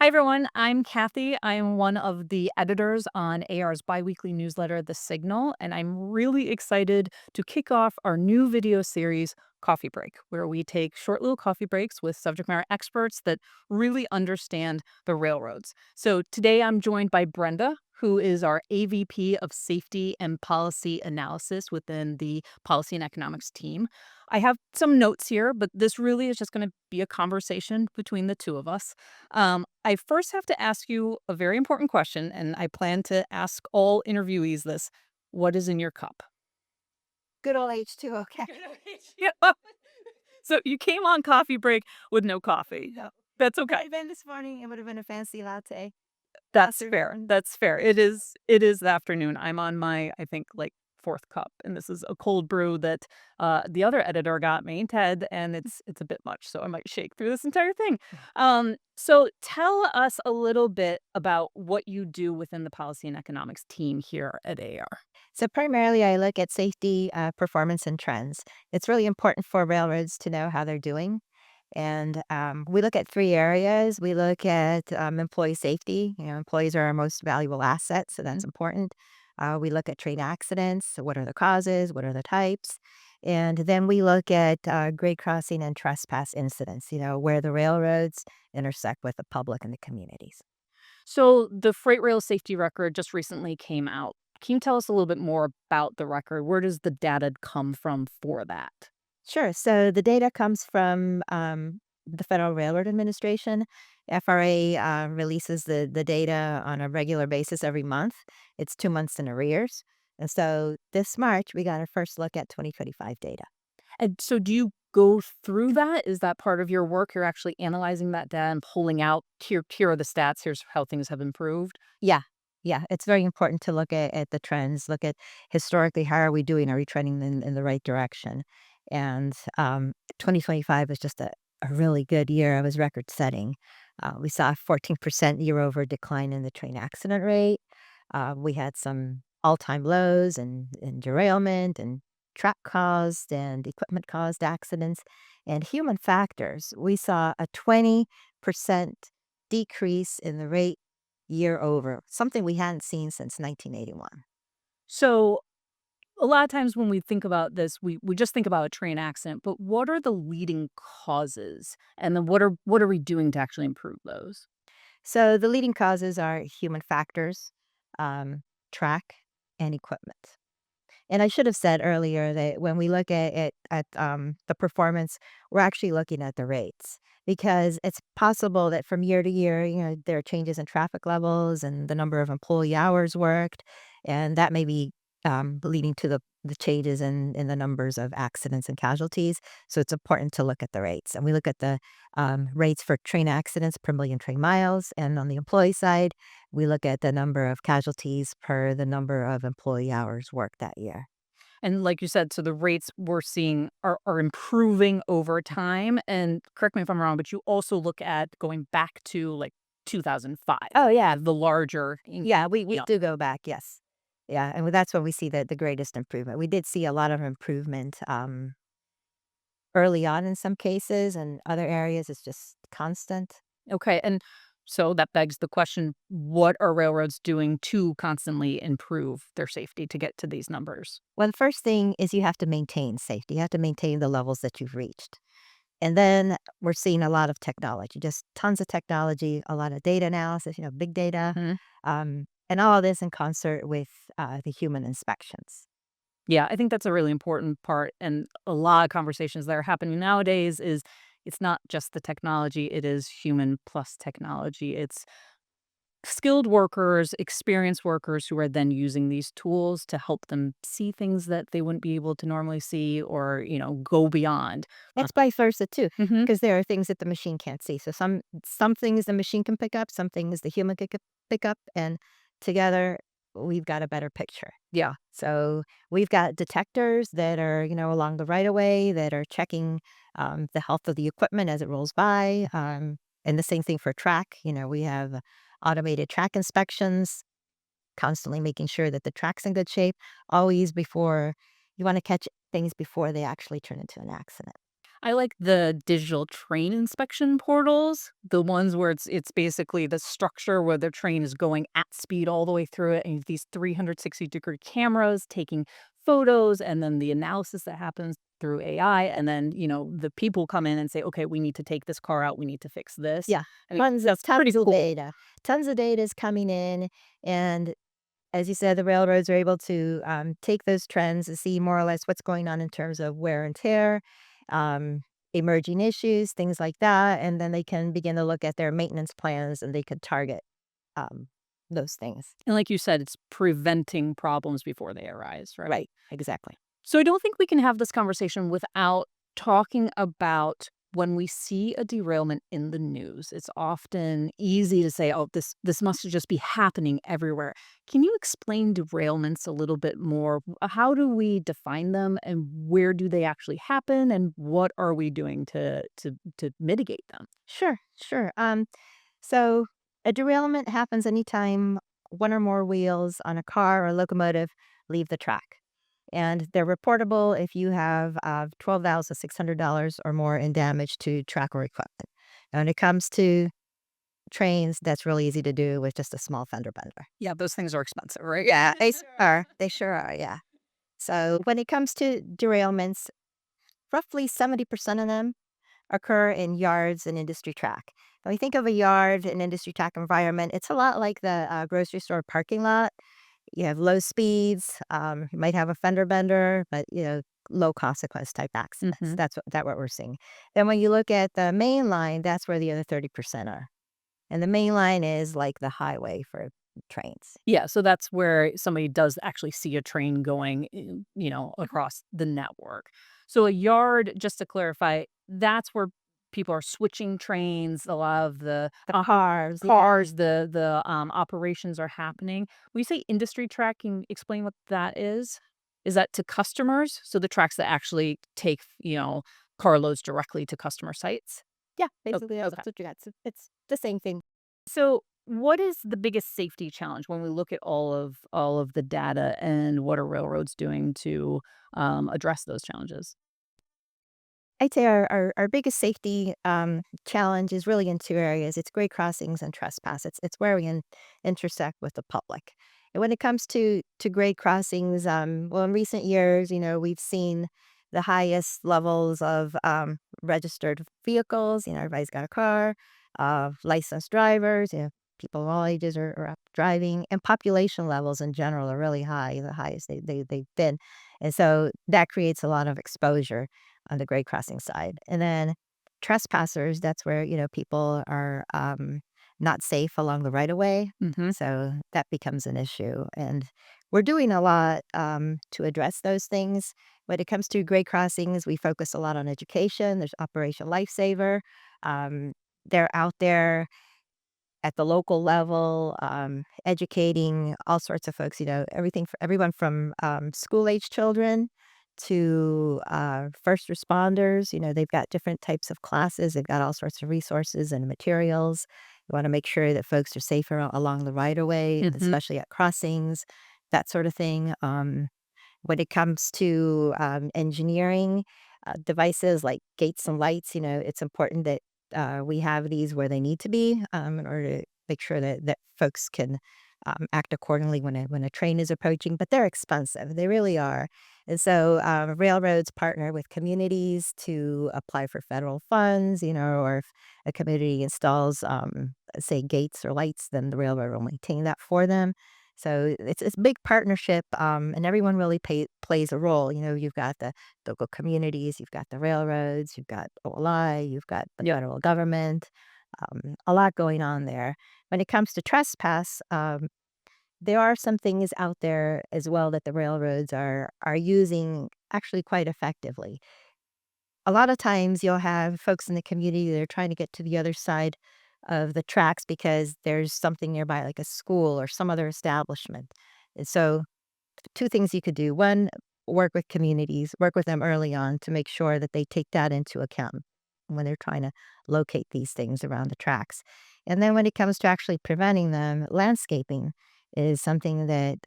Hi, everyone. I'm Kathy. I am one of the editors on AR's biweekly newsletter, The Signal, and I'm really excited to kick off our new video series, Coffee Break, where we take short little coffee breaks with subject matter experts that really understand the railroads. So today I'm joined by Brenda, who is our AVP of Safety and Policy Analysis within the Policy and Economics team. I have some notes here, but this really is just going to be a conversation between the two of us. I first have to ask you a very important question, and I plan to ask all interviewees this. What is in your cup? Good old H2O, okay. Yeah. So you came on coffee break with no coffee. No. That's Had okay. it been this morning, it would have been a fancy latte. That's After fair. That's fair. It is the afternoon. I'm on my, I think, like, 4th cup, and this is a cold brew that, the other editor got me, Ted, and it's a bit much, so I might shake through this entire thing. So tell us a little bit about what you do within the policy and economics team here at AR. So primarily, I look at safety, performance, and trends. It's really important for railroads to know how they're doing. And we look at three areas. We look at employee safety. Employees are our most valuable asset, so Mhm. that's important. We look at train accidents. So what are the causes? What are the types? And then we look at grade crossing and trespass incidents, where the railroads intersect with the public and the communities. So the freight rail safety record just recently came out. Can you tell us a little bit more about the record? Where does the data come from for that? Sure. So the data comes from the Federal Railroad Administration. FRA releases the data on a regular basis every month. It's 2 months in arrears. And so this March, we got our first look at 2025 data. And so do you go through that? Is that part of your work? You're actually analyzing that data and pulling out, here are the stats, here's how things have improved? Yeah. Yeah. It's very important to look at the trends, look at historically, how are we doing? Are we trending in the right direction? And 2025 was just a really good year. It was record setting. We saw a 14% year over decline in the train accident rate. We had some all time lows and derailment and track caused and equipment caused accidents and human factors. We saw a 20% decrease in the rate year over, something we hadn't seen since 1981. So a lot of times when we think about this, we just think about a train accident, but what are the leading causes? And then what are we doing to actually improve those? So the leading causes are human factors, um, track, and equipment. And I should have said earlier that when we look at the performance, we're actually looking at the rates because it's possible that from year to year, there are changes in traffic levels and the number of employee hours worked, and that may be leading to the changes in the numbers of accidents and casualties. So it's important to look at the rates, and we look at the rates for train accidents per million train miles, and on the employee side, we look at the number of casualties per the number of employee hours worked that year. And like you said, so the rates we're seeing are improving over time. And correct me if I'm wrong, but you also look at going back to like 2005, Oh, yeah. the larger, Yeah, we yeah. do go back, yes. Yeah, and that's when we see the greatest improvement. We did see a lot of improvement, early on in some cases, and other areas it's just constant. Okay. And so that begs the question, what are railroads doing to constantly improve their safety to get to these numbers? Well, the first thing is you have to maintain safety. You have to maintain the levels that you've reached. And then we're seeing a lot of technology, just tons of technology, a lot of data analysis, big data, and all of this in concert with the human inspections. Yeah, I think that's a really important part, and a lot of conversations that are happening nowadays is it's not just the technology, it is human plus technology. It's skilled workers, experienced workers who are then using these tools to help them see things that they wouldn't be able to normally see or, go beyond. It's vice versa too, Mhm. because there are things that the machine can't see. So some things the machine can pick up, some things the human can pick up, and together we've got a better picture. Yeah. So we've got detectors that are, along the right of way that are checking the health of the equipment as it rolls by. And the same thing for track. We have automated track inspections, constantly making sure that the track's in good shape. Always before you want to catch things before they actually turn into an accident. I like the digital train inspection portals, the ones where it's basically the structure where the train is going at speed all the way through it, and you have these 360-degree cameras taking photos, and then the analysis that happens through AI, and then, the people come in and say, "Okay, we need to take this car out, we need to fix this." Yeah, I mean, that's pretty tons of cool. data. Tons of data is coming in, and as you said, the railroads are able to, take those trends and see more or less what's going on in terms of wear and tear, um, emerging issues, things like that, and then they can begin to look at their maintenance plans, and they could target, um, those things. And like you said, it's preventing problems before they arise, right? Right, exactly. So I don't think we can have this conversation without talking about when we see a derailment in the news. It's often easy to say, "Oh, this must just be happening everywhere." Can you explain derailments a little bit more? How do we define them, and where do they actually happen, and what are we doing to mitigate them? Sure, sure. So a derailment happens anytime one or more wheels on a car or locomotive leave the track. And they're reportable if you have $12,600 or more in damage to track or equipment. And when it comes to trains, that's really easy to do with just a small fender bender. Yeah, those things are expensive, right? Yeah, they sure are. They sure are. Yeah. So when it comes to derailments, roughly 70% of them occur in yards and industry track. When we think of a yard and industry track environment, it's a lot like the grocery store parking lot. You have low speeds, you might have a fender bender, but low consequence type accidents. Mhm. That's what we're seeing. Then when you look at the main line, that's where the other 30% are. And the main line is like the highway for trains. Yeah, so that's where somebody does actually see a train going, Mhm. across the network. So a yard, just to clarify, that's where people are switching trains. A lot of the The cars, yeah. cars, the operations are happening. When you say industry tracking, explain what that is. Is that to customers? So the tracks that actually take, carloads directly to customer sites? Yeah, Oh, basically okay. that's what you got. So it's the same thing. So, what is the biggest safety challenge when we look at all of the data, and what are railroads doing to address those challenges? I'd say our biggest safety challenge is really in two areas. It's grade crossings and trespass. It's where we intersect with the public. And when it comes to grade crossings, well, in recent years, we've seen the highest levels of registered vehicles. Everybody's got a car, licensed drivers. People of all ages are up driving, and population levels in general are really high, the highest they've been, and so that creates a lot of exposure on the grade crossing side. And then trespassers, that's where, people are not safe along the right of way. Mhm. So that becomes an issue. And we're doing a lot to address those things. When it comes to grade crossings, we focus a lot on education. There's Operation Lifesaver. Um, they're out there at the local level, educating all sorts of folks, everything for everyone from school age children to first responders. They've got different types of classes, they've got all sorts of resources and materials. You want to make sure that folks are safer along the right of way, Mhm. especially at crossings, that sort of thing. When it comes to, engineering, devices like gates and lights, it's important that, we have these where they need to be, in order to make sure that folks can, act accordingly when a train is approaching, but they're expensive, they really are, and so, railroads partner with communities to apply for federal funds, or if a community installs, say, gates or lights, then the railroad will maintain that for them. So it's a big partnership, and everyone really plays a role. You've got the local communities, you've got the railroads, you've got OLI, you've got the Yep. federal government. A lot going on there. When it comes to trespass, there are some things out there as well that the railroads are using actually quite effectively. A lot of times you'll have folks in the community that are trying to get to the other side of the tracks because there's something nearby, like a school or some other establishment. And so, two things you could do. One, work with communities, work with them early on to make sure that they take that into account when they're trying to locate these things around the tracks. And then when it comes to actually preventing them, landscaping is something that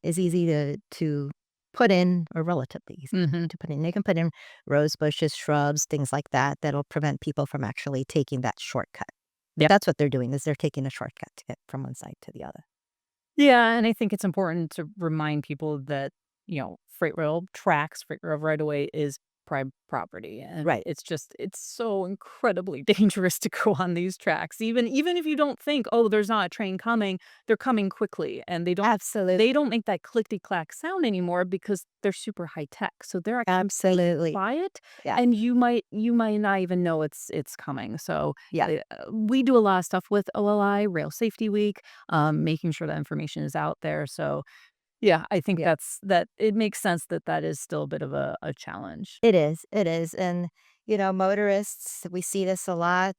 is easy to put in are relatively easy Mhm. to put in. They can put in rose bushes, shrubs, things like that, that'll prevent people from actually taking that shortcut. But Yep. that's what they're doing is they're taking a shortcut to get from one side to the other. Yeah, and I think it's important to remind people that, freight rail tracks, freight rail right away is prime property. And Right. it's so incredibly dangerous to go on these tracks. Even if you don't think, oh, there's not a train coming, they're coming quickly. And Absolutely. they don't make that clickety clack sound anymore because they're super high tech. So they're actually pretty Absolutely. quiet, Yeah. and you might not even know it's coming. So Yeah. we do a lot of stuff with OLI, Rail Safety Week, making sure that information is out there. So yeah, I think Yeah. that it makes sense that that is still a bit of a challenge. It is. It is. And, motorists, we see this a lot.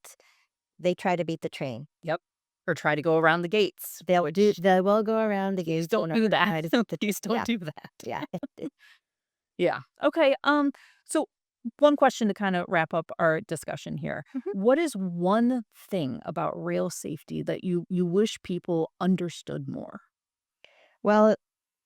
They try to beat the train. Yep. Or try to go around the gates, which They will go around the please gates don't in order do to that. try to beat the Please don't yeah, do that. yeah. Yeah. Okay. So one question to kind of wrap up our discussion here. Mhm. What is one thing about rail safety that you wish people understood more? Well,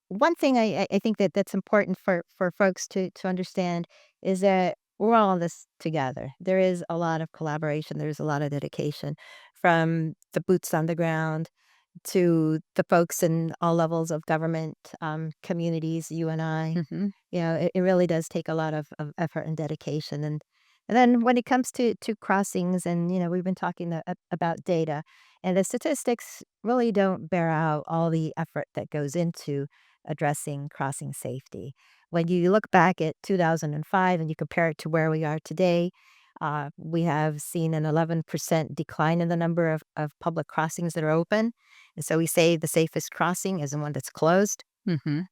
one thing I think that's important for folks to understand is that we're all in this together. There is a lot of collaboration, there's a lot of dedication from the boots on the ground to the folks in all levels of government, communities, you and I. Mhm. It really does take a lot of effort and dedication, and then when it comes to crossings and, we've been talking about data, and the statistics really don't bear out all the effort that goes into addressing crossing safety. When you look back at 2005 and you compare it to where we are today, we have seen an 11% decline in the number of public crossings that are open, and so we say the safest crossing is the one that's closed. Mhm.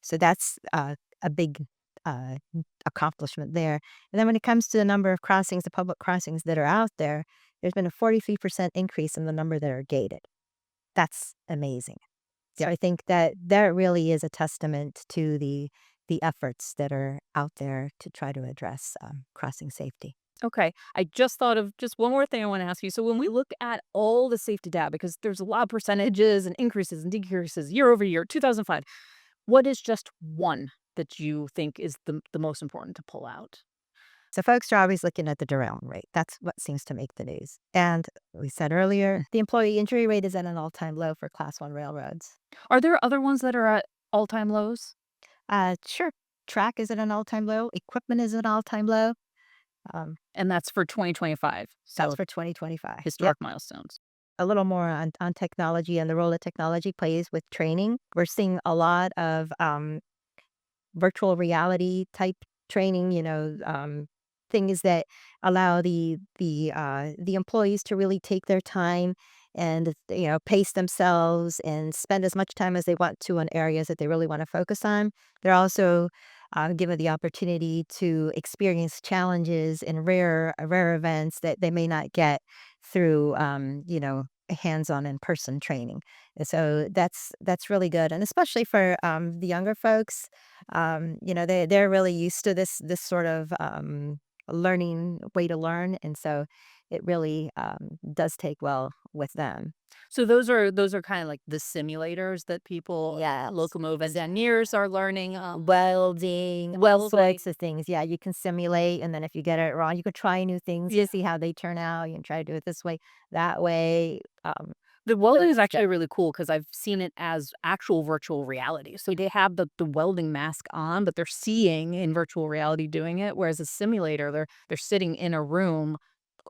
So that's a big accomplishment there. And then when it comes to the number of crossings, the public crossings that are out there, there's been a 43% increase in the number that are gated. That's amazing. So Yep. I think that that really is a testament to the efforts that are out there to try to address crossing safety. Okay. I just thought of just one more thing I want to ask you. So when we look at all the safety data, because there's a lot of percentages and increases and decreases year over year, 2005, what is just one that you think is the most important to pull out? So folks are always looking at the derailment rate. That's what seems to make the news. And we said earlier, the employee injury rate is at an all-time low for Class 1 railroads. Are there other ones that are at all-time lows? Sure, track is at an all-time low. Equipment is at an all-time low. Um, And that's for 2025. that's So for 2025. Yep. historic milestones. A little more on technology and the role that technology plays with training. We're seeing a lot of virtual reality type training, things that allow the employees to really take their time and pace themselves and spend as much time as they want to on areas that they really want to focus on. They're also given the opportunity to experience challenges and rare events that they may not get through hands-on in-person training. And so that's really good, and especially for the younger folks, they're really used to this sort of, learning way to learn, and so it really, does take well with them. So those are kind of like the simulators that people, Yes. locomotive engineers are learning. Welding, all Welding. sorts of things. Yeah, you can simulate, and then if you get it wrong, you could try new things to Yeah. see how they turn out. You can try to do it this way, that way. The welding is Yeah. actually really cool because I've seen it as actual virtual reality. So they have the welding mask on, but they're seeing in virtual reality doing it. Whereas a simulator, they're sitting in a room,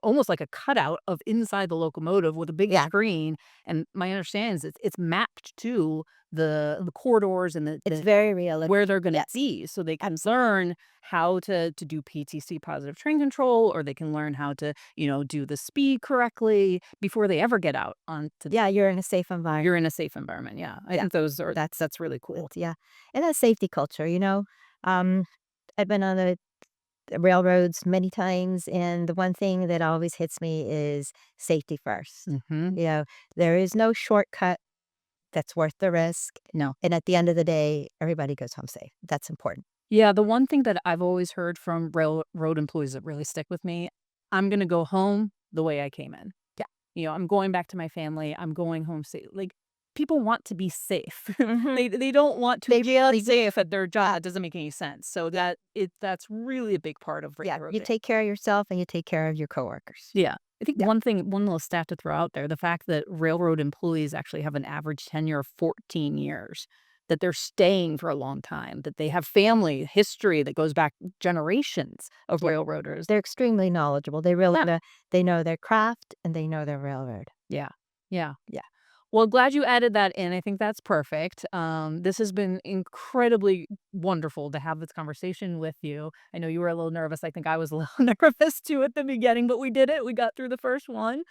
almost like a cutout of inside the locomotive with a big Yeah, screen. And my understanding is it's mapped to the corridors and it's the very realistic. where they're gonna Yes. be, so they can learn how to do PTC, positive train control, or they can learn how to, do the speed correctly before they ever get out onto. Yeah, you're in a safe environment. You're in a safe environment, yeah. I Yeah, think those are that's that's really cool. yeah, and that safety culture, um, I've been on the railroads many times, and the one thing that always hits me is safety first. Mhm. You know, there is no shortcut that's worth the risk, No. and at the end of the day, everybody goes home safe. That's important. Yeah, the one thing that I've always heard from railroad employees that really stick with me, "I'm gonna go home the way I came in." Yeah, I'm going back to my family, I'm going home safe. Like, people want to be safe. Mhm. They don't want to They be really do. unsafe at their job. It doesn't make any sense. So that's really a big part of Yeah, you railroading. take care of yourself and you take care of your coworkers. Yeah. I think Yeah. one little stat to throw out there, the fact that railroad employees actually have an average tenure of 14 years, that they're staying for a long time, that they have family history that goes back generations of Yeah. railroaders. They're extremely knowledgeable. They really Yeah. they know their craft and they know their railroad. Yeah. Yeah. Yeah. Well, glad you added that in. I think that's perfect. This has been incredibly wonderful to have this conversation with you. I know you were a little nervous. I think I was a little nervous too at the beginning, but we did it. We got through the first one.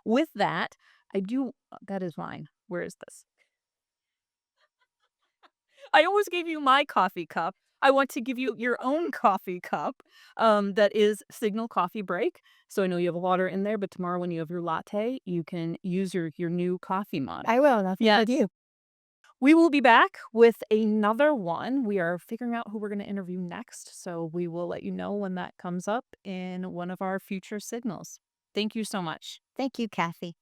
With that, I do. That is mine. Where is this? I always gave you my coffee cup. I want to give you your own coffee cup. That is Signal Coffee Break. So I know you have water in there, but tomorrow when you have your latte, you can use your new coffee mug. I will, and I'll think with Yes. you. We will be back with another one. We are figuring out who we're going to interview next. So we will let you know when that comes up in one of our future signals. Thank you so much. Thank you, Kathy.